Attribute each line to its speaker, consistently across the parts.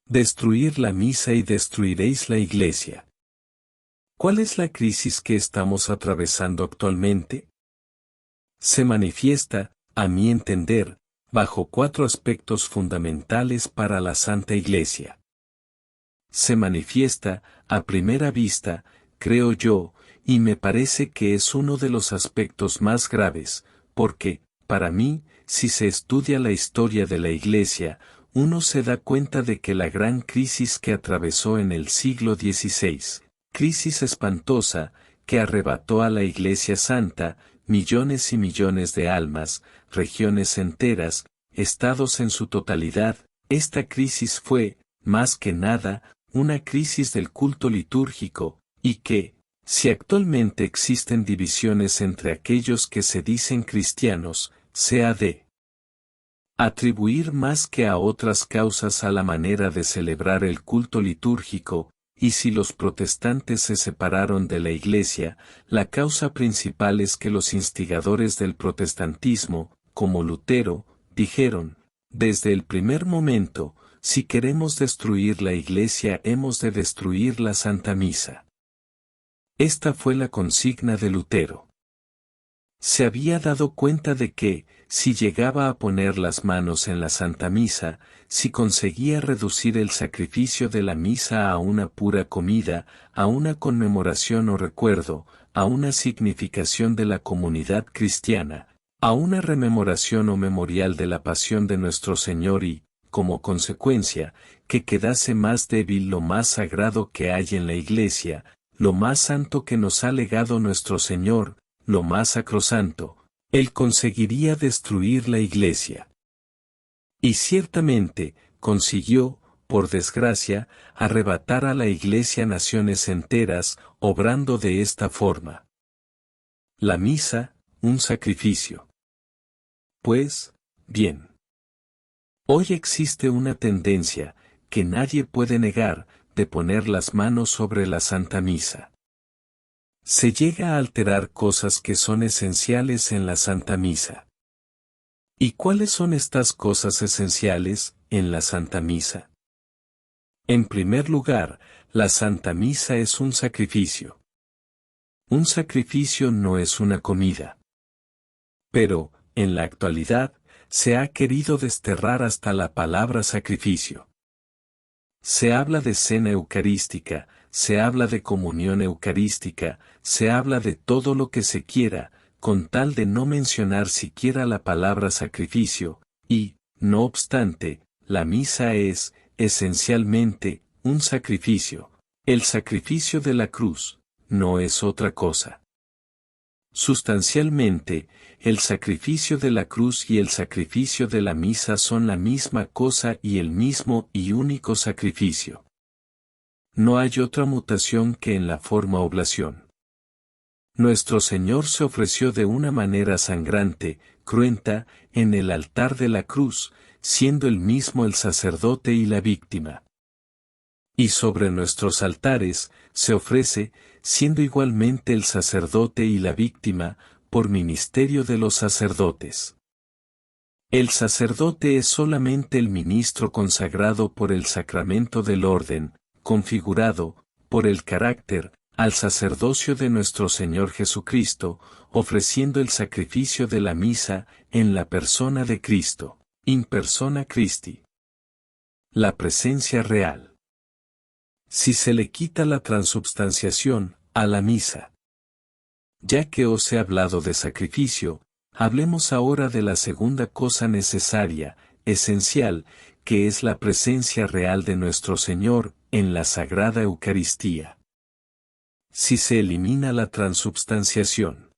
Speaker 1: Destruir la misa y destruiréis la iglesia. ¿Cuál es la crisis que estamos atravesando actualmente? Se manifiesta, a mi entender, bajo 4 aspectos fundamentales para la Santa Iglesia. Se manifiesta, a primera vista, creo yo, y me parece que es uno de los aspectos más graves, porque, para mí, si se estudia la historia de la Iglesia, uno se da cuenta de que la gran crisis que atravesó en el siglo XVI, crisis espantosa, que arrebató a la Iglesia Santa, millones y millones de almas, regiones enteras, estados en su totalidad, esta crisis fue, más que nada, una crisis del culto litúrgico, y que, si actualmente existen divisiones entre aquellos que se dicen cristianos, se ha de atribuir más que a otras causas a la manera de celebrar el culto litúrgico, y si los protestantes se separaron de la Iglesia, la causa principal es que los instigadores del protestantismo, como Lutero, dijeron, desde el primer momento, si queremos destruir la Iglesia hemos de destruir la Santa Misa. Esta fue la consigna de Lutero. Se había dado cuenta de que, si llegaba a poner las manos en la Santa Misa, si conseguía reducir el sacrificio de la misa a una pura comida, a una conmemoración o recuerdo, a una significación de la comunidad cristiana, a una rememoración o memorial de la pasión de nuestro Señor y, como consecuencia, que quedase más débil lo más sagrado que hay en la Iglesia, lo más santo que nos ha legado nuestro Señor, lo más sacrosanto, él conseguiría destruir la Iglesia. Y ciertamente, consiguió, por desgracia, arrebatar a la Iglesia naciones enteras, obrando de esta forma. La misa, un sacrificio. Pues, bien. Hoy existe una tendencia, que nadie puede negar, de poner las manos sobre la Santa Misa. Se llega a alterar cosas que son esenciales en la Santa Misa. ¿Y cuáles son estas cosas esenciales en la Santa Misa? En primer lugar, la Santa Misa es un sacrificio. Un sacrificio no es una comida. Pero, en la actualidad, se ha querido desterrar hasta la palabra sacrificio. Se habla de cena eucarística, se habla de comunión eucarística, se habla de todo lo que se quiera, con tal de no mencionar siquiera la palabra sacrificio, y, no obstante, la misa es, esencialmente, un sacrificio. El sacrificio de la cruz, no es otra cosa. Sustancialmente, el sacrificio de la cruz y el sacrificio de la misa son la misma cosa y el mismo y único sacrificio. No hay otra mutación que en la forma oblación. Nuestro Señor se ofreció de una manera sangrante, cruenta, en el altar de la cruz, siendo él mismo el sacerdote y la víctima. Y sobre nuestros altares, se ofrece, siendo igualmente el sacerdote y la víctima, por ministerio de los sacerdotes. El sacerdote es solamente el ministro consagrado por el sacramento del orden, configurado, por el carácter, al sacerdocio de nuestro Señor Jesucristo, ofreciendo el sacrificio de la misa, en la persona de Cristo, in persona Christi. La presencia real. Si se le quita la transubstanciación, a la misa. Ya que os he hablado de sacrificio, hablemos ahora de la segunda cosa necesaria, esencial, que es la presencia real de nuestro Señor, en la Sagrada Eucaristía. Si se elimina la transubstanciación.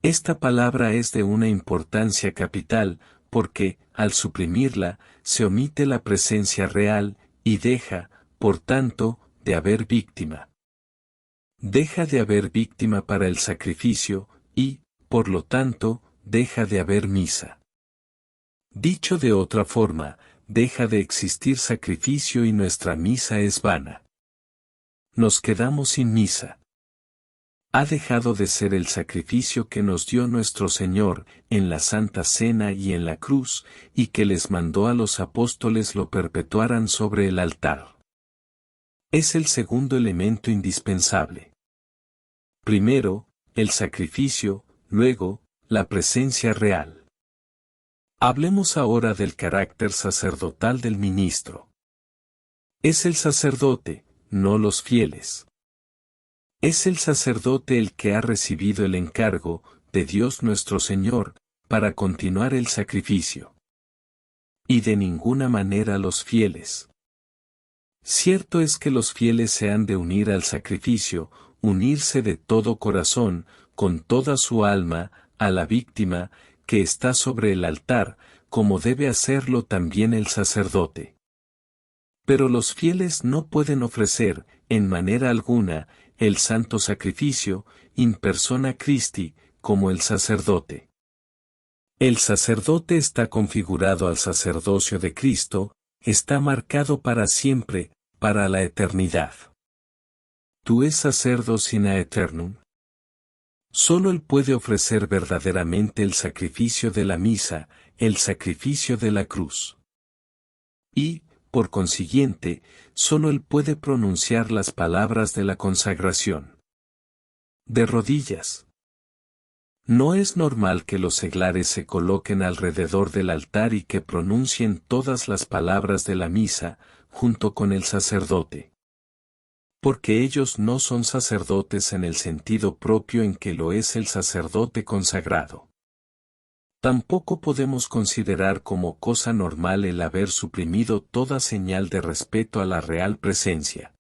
Speaker 1: Esta palabra es de una importancia capital, porque, al suprimirla, se omite la presencia real, y deja, por tanto, de haber víctima. Deja de haber víctima para el sacrificio, y, por lo tanto, deja de haber misa. Dicho de otra forma, deja de existir sacrificio y nuestra misa es vana. Nos quedamos sin misa. Ha dejado de ser el sacrificio que nos dio nuestro Señor en la Santa Cena y en la cruz, y que les mandó a los apóstoles lo perpetuaran sobre el altar. Es el segundo elemento indispensable. Primero, el sacrificio, luego, la presencia real. Hablemos ahora del carácter sacerdotal del ministro. Es el sacerdote, no los fieles. Es el sacerdote el que ha recibido el encargo, de Dios nuestro Señor, para continuar el sacrificio. Y de ninguna manera los fieles. Cierto es que los fieles se han de unir al sacrificio, unirse de todo corazón, con toda su alma, a la víctima, que está sobre el altar, como debe hacerlo también el sacerdote. Pero los fieles no pueden ofrecer, en manera alguna, el santo sacrificio, in persona Christi, como el sacerdote. El sacerdote está configurado al sacerdocio de Cristo, está marcado para siempre, para la eternidad. Tu es sacerdos in aeternum. Solo Él puede ofrecer verdaderamente el sacrificio de la misa, el sacrificio de la cruz. Y, por consiguiente, solo Él puede pronunciar las palabras de la consagración. De rodillas. No es normal que los seglares se coloquen alrededor del altar y que pronuncien todas las palabras de la misa, junto con el sacerdote. Porque ellos no son sacerdotes en el sentido propio en que lo es el sacerdote consagrado. Tampoco podemos considerar como cosa normal el haber suprimido toda señal de respeto a la real presencia.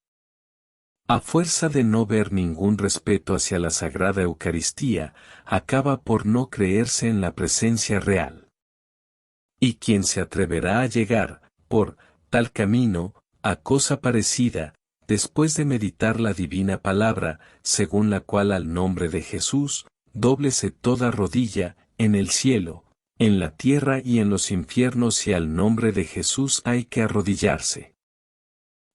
Speaker 1: A fuerza de no ver ningún respeto hacia la Sagrada Eucaristía, acaba por no creerse en la presencia real. ¿Y quién se atreverá a llegar, por tal camino, a cosa parecida, después de meditar la divina palabra, según la cual al nombre de Jesús, dóblese toda rodilla, en el cielo, en la tierra y en los infiernos, y al nombre de Jesús hay que arrodillarse?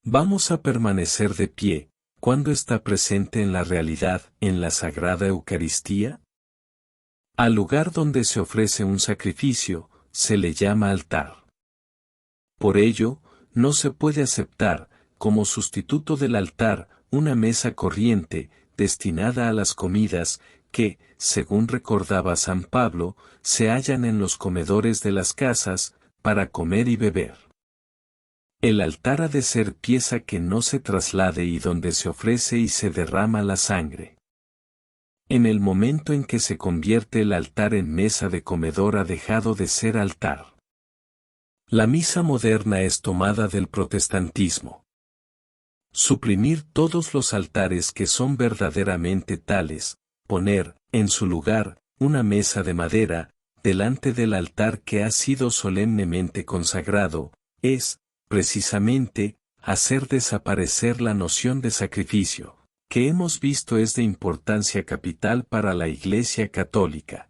Speaker 1: Vamos a permanecer de pie, ¿cuándo está presente en la realidad, en la Sagrada Eucaristía? Al lugar donde se ofrece un sacrificio, se le llama altar. Por ello, no se puede aceptar, como sustituto del altar, una mesa corriente, destinada a las comidas, que, según recordaba San Pablo, se hallan en los comedores de las casas, para comer y beber. El altar ha de ser pieza que no se traslade y donde se ofrece y se derrama la sangre. En el momento en que se convierte el altar en mesa de comedor ha dejado de ser altar. La misa moderna es tomada del protestantismo. Suprimir todos los altares que son verdaderamente tales, poner, en su lugar, una mesa de madera, delante del altar que ha sido solemnemente consagrado, es, precisamente, hacer desaparecer la noción de sacrificio, que hemos visto es de importancia capital para la Iglesia católica.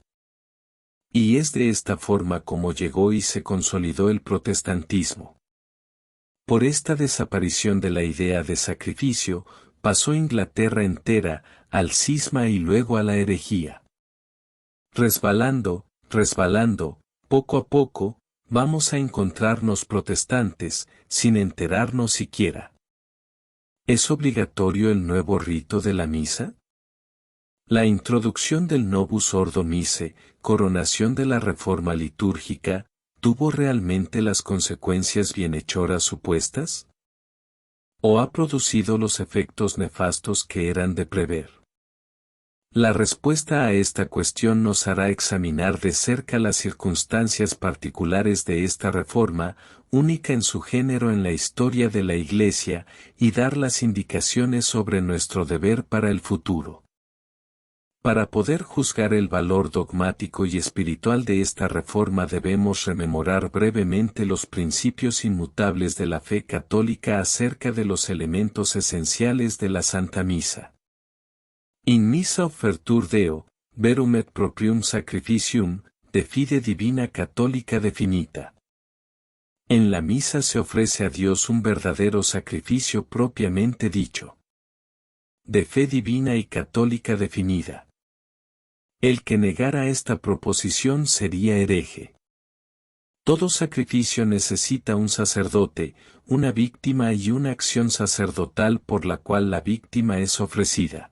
Speaker 1: Y es de esta forma como llegó y se consolidó el protestantismo. Por esta desaparición de la idea de sacrificio, pasó Inglaterra entera, al cisma y luego a la herejía. Resbalando, poco a poco, vamos a encontrarnos protestantes, sin enterarnos siquiera. ¿Es obligatorio el nuevo rito de la misa? La introducción del Novus Ordo Missae, coronación de la reforma litúrgica, ¿tuvo realmente las consecuencias bienhechoras supuestas? ¿O ha producido los efectos nefastos que eran de prever? La respuesta a esta cuestión nos hará examinar de cerca las circunstancias particulares de esta reforma, única en su género en la historia de la Iglesia, y dar las indicaciones sobre nuestro deber para el futuro. Para poder juzgar el valor dogmático y espiritual de esta reforma debemos rememorar brevemente los principios inmutables de la fe católica acerca de los elementos esenciales de la Santa Misa. In missa offertur Deo, verum et proprium sacrificium, de fide divina católica definita. En la misa se ofrece a Dios un verdadero sacrificio propiamente dicho. de fe divina y católica definida. El que negara esta proposición sería hereje. Todo sacrificio necesita un sacerdote, una víctima y una acción sacerdotal por la cual la víctima es ofrecida.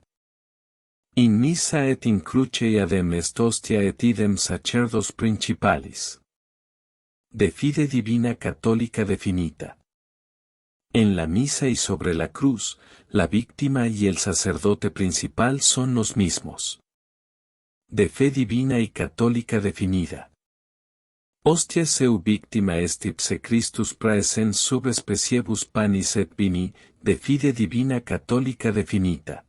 Speaker 1: In missa et in cruce adem est hostia et idem sacerdos principalis. De fide divina católica definita. En la misa y sobre la cruz, la víctima y el sacerdote principal son los mismos. De fe divina y católica definida. Hostia seu victima est ipse Christus praesens sub speciebus panis et vini, de fide divina católica definita.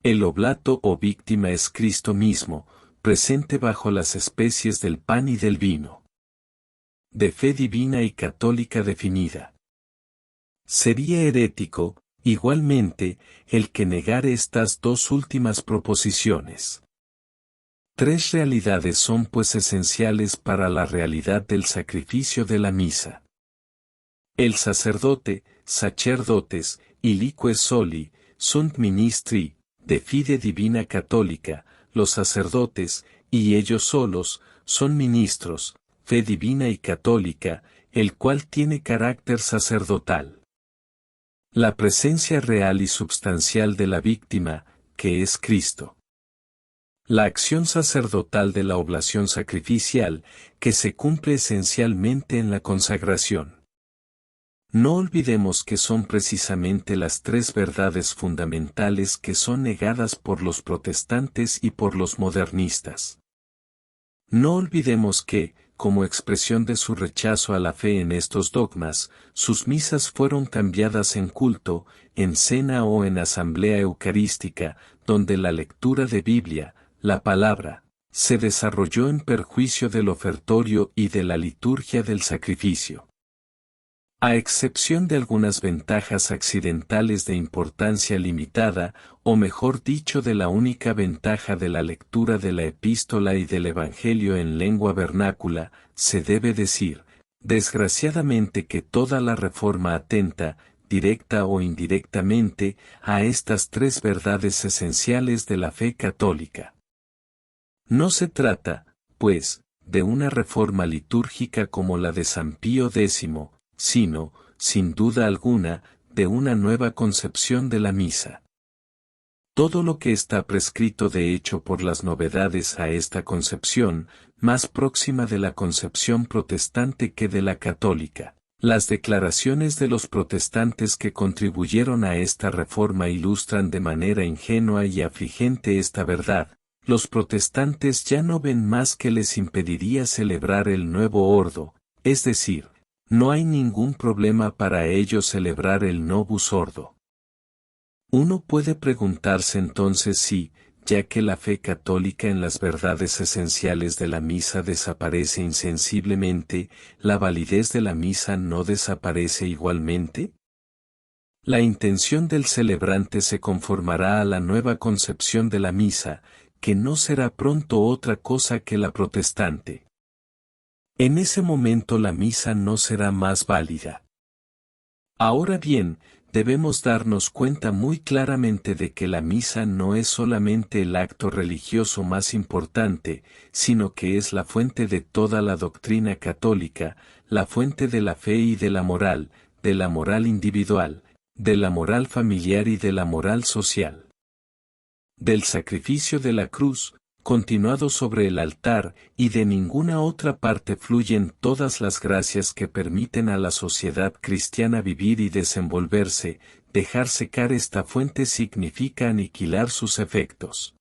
Speaker 1: El oblato o víctima es Cristo mismo, presente bajo las especies del pan y del vino. De fe divina y católica definida. Sería herético, igualmente, el que negare estas dos últimas proposiciones. Tres realidades son pues esenciales para la realidad del sacrificio de la misa. El sacerdote, sacerdotes, y lique soli, sunt ministri, de fide divina católica, los sacerdotes, y ellos solos, son ministros, fe divina y católica, el cual tiene carácter sacerdotal. La presencia real y substancial de la víctima, que es Cristo. La acción sacerdotal de la oblación sacrificial, que se cumple esencialmente en la consagración. No olvidemos que son precisamente las tres verdades fundamentales que son negadas por los protestantes y por los modernistas. No olvidemos que, como expresión de su rechazo a la fe en estos dogmas, sus misas fueron cambiadas en culto, en cena o en asamblea eucarística, donde la lectura de Biblia, la palabra, se desarrolló en perjuicio del ofertorio y de la liturgia del sacrificio. A excepción de algunas ventajas accidentales de importancia limitada, o mejor dicho de la única ventaja de la lectura de la epístola y del Evangelio en lengua vernácula, se debe decir, desgraciadamente que toda la reforma atenta, directa o indirectamente, a estas tres verdades esenciales de la fe católica. No se trata, pues, de una reforma litúrgica como la de San Pío X, sino, sin duda alguna, de una nueva concepción de la misa. Todo lo que está prescrito de hecho por las novedades a esta concepción, más próxima de la concepción protestante que de la católica. Las declaraciones de los protestantes que contribuyeron a esta reforma ilustran de manera ingenua y afligente esta verdad. Los protestantes ya no ven más que les impediría celebrar el nuevo ordo, es decir, no hay ningún problema para ellos celebrar el Novus Ordo. Uno puede preguntarse entonces si, ya que la fe católica en las verdades esenciales de la misa desaparece insensiblemente, ¿la validez de la misa no desaparece igualmente? La intención del celebrante se conformará a la nueva concepción de la misa, que no será pronto otra cosa que la protestante. En ese momento la misa no será más válida. Ahora bien, debemos darnos cuenta muy claramente de que la misa no es solamente el acto religioso más importante, sino que es la fuente de toda la doctrina católica, la fuente de la fe y de la moral individual, de la moral familiar y de la moral social. Del sacrificio de la cruz, continuado sobre el altar, y de ninguna otra parte fluyen todas las gracias que permiten a la sociedad cristiana vivir y desenvolverse. Dejar secar esta fuente significa aniquilar sus efectos.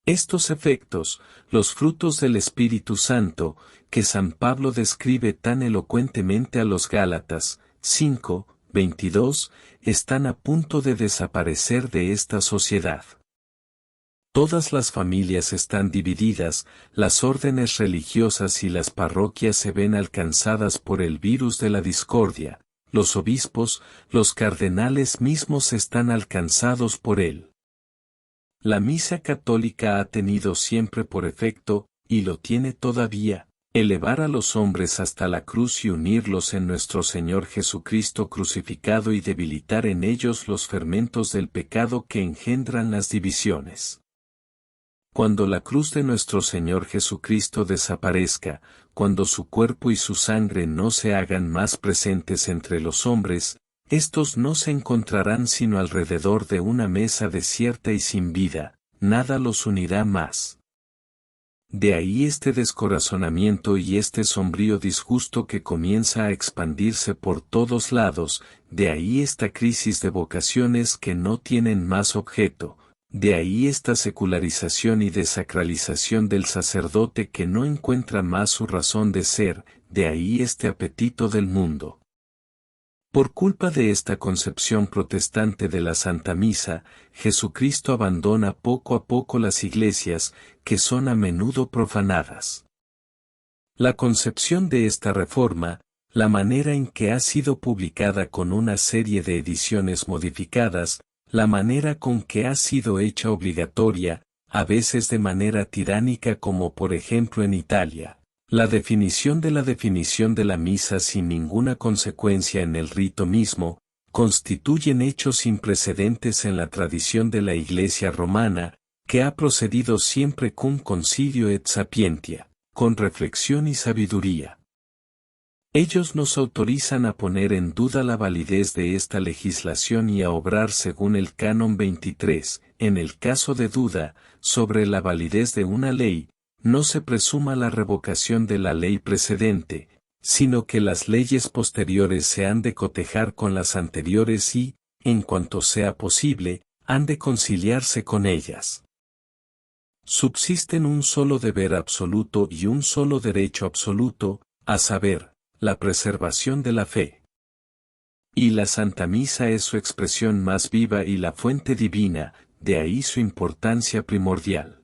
Speaker 1: Estos efectos, los frutos del Espíritu Santo, que San Pablo describe tan elocuentemente a los Gálatas, 5:22, están a punto de desaparecer de esta sociedad. Todas las familias están divididas, las órdenes religiosas y las parroquias se ven alcanzadas por el virus de la discordia, los obispos, los cardenales mismos están alcanzados por él. La misa católica ha tenido siempre por efecto, y lo tiene todavía, Elevar a los hombres hasta la cruz y unirlos en nuestro Señor Jesucristo crucificado y debilitar en ellos los fermentos del pecado que engendran las divisiones. Cuando la cruz de nuestro Señor Jesucristo desaparezca, cuando su cuerpo y su sangre no se hagan más presentes entre los hombres, estos no se encontrarán sino alrededor de una mesa desierta y sin vida, nada los unirá más. De ahí este descorazonamiento y este sombrío disgusto que comienza a expandirse por todos lados, de ahí esta crisis de vocaciones que no tienen más objeto, de ahí esta secularización y desacralización del sacerdote que no encuentra más su razón de ser, de ahí este apetito del mundo. Por culpa de esta concepción protestante de la Santa Misa, Jesucristo abandona poco a poco las iglesias, que son a menudo profanadas. La concepción de esta reforma, la manera en que ha sido publicada con una serie de ediciones modificadas, la manera con que ha sido hecha obligatoria, a veces de manera tiránica como por ejemplo en Italia. La definición de la misa sin ninguna consecuencia en el rito mismo, constituyen hechos sin precedentes en la tradición de la Iglesia romana, que ha procedido siempre cum concilio et sapientia, con reflexión y sabiduría. Ellos nos autorizan a poner en duda la validez de esta legislación y a obrar según el Canon 23, en el caso de duda, sobre la validez de una ley, no se presuma la revocación de la ley precedente, sino que las leyes posteriores se han de cotejar con las anteriores y, en cuanto sea posible, han de conciliarse con ellas. Subsisten un solo deber absoluto y un solo derecho absoluto, a saber, la preservación de la fe. Y la Santa Misa es su expresión más viva y la fuente divina, de ahí su importancia primordial.